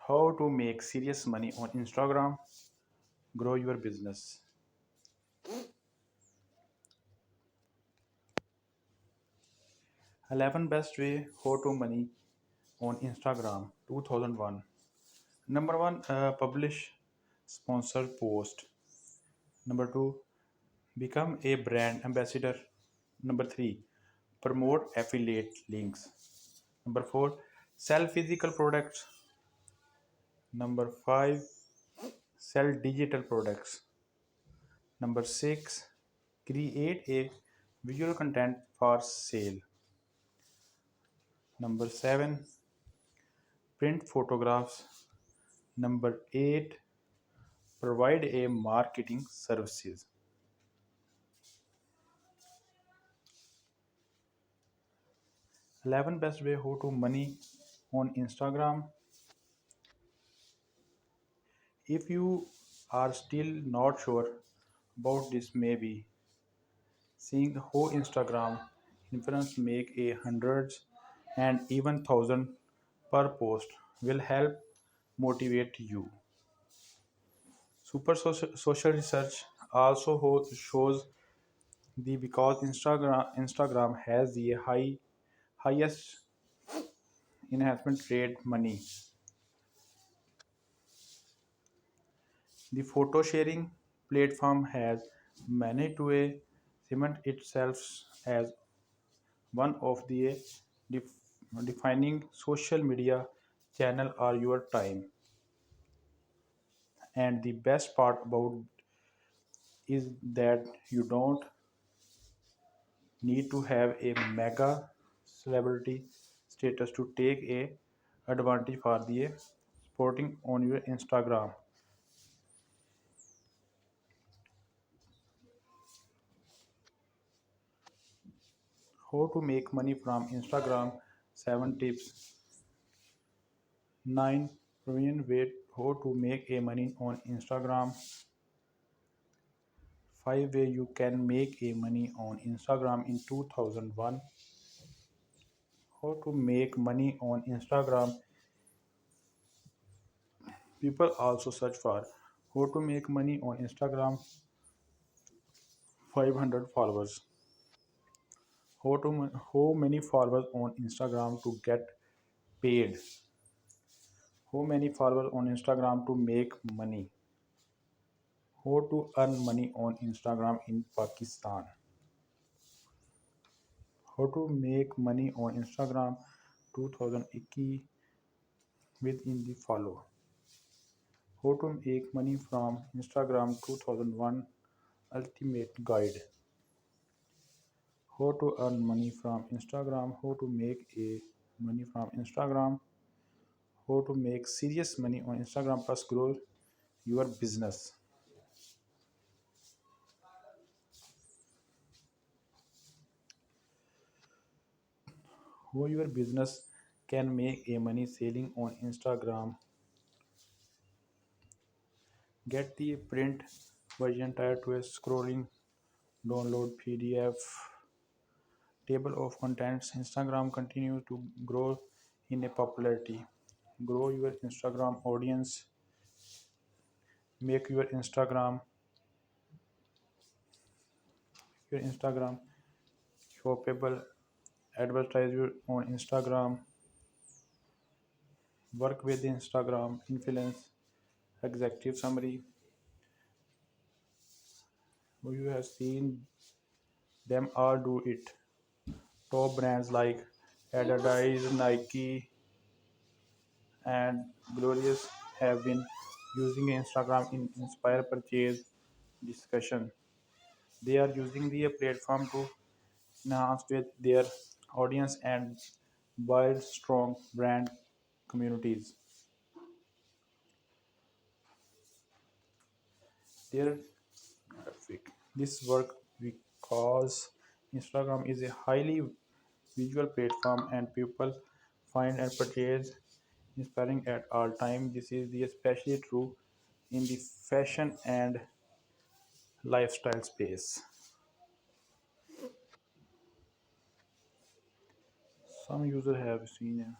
How to make serious money on Instagram, grow your business. 11 best way how to money on Instagram 2001. Number 1, publish sponsored post. Number 2, become a brand ambassador. Number 3, promote affiliate links. Number 4, sell physical products. Number 5, sell digital products. Number 6, create a visual content for sale. Number 7, print photographs. Number 8, provide a marketing services. 11 best way how to money on Instagram. If you are still not sure about this, maybe seeing how Instagram influence make a hundreds and even thousand per post will help motivate you. Super social research also shows the because Instagram has the highest enhancement rate money. The photo sharing platform has managed to cement itself as one of the def- defining social media channel or your time. And the best part about is that you don't need to have a mega celebrity status to take a advantage for the sporting on your Instagram. How to make money from Instagram, 7 tips. 9 proven way how to make a money on Instagram. 5 way you can make a money on Instagram in 2001. How to make money on Instagram. People also search for how to make money on Instagram, 500 followers. How many followers on Instagram to get paid. How many followers on Instagram to make money. How to earn money on Instagram in Pakistan. How to make money on Instagram 2021 within the follow. How to make money from Instagram 2001 ultimate guide. How to earn money from Instagram. How to make a money from Instagram. How to make serious money on Instagram plus grow your business. How your business can make a money selling on Instagram. Get the print version tied to a scrolling download PDF. Table of contents. Instagram continue to grow in a popularity. Grow your Instagram audience. Make your Instagram shoppable. Advertise your on Instagram. Work with Instagram influence. Executive summary. You have seen them all do it. Top brands like Adidas, Nike, and Glorious have been using Instagram in inspire purchase discussion. They are using the platform to enhance with their audience and build strong brand communities. Their traffic. This work because Instagram is a highly visual platform and people find and purchase inspiring at all time. This is the especially true in the fashion and lifestyle space. Some users have seen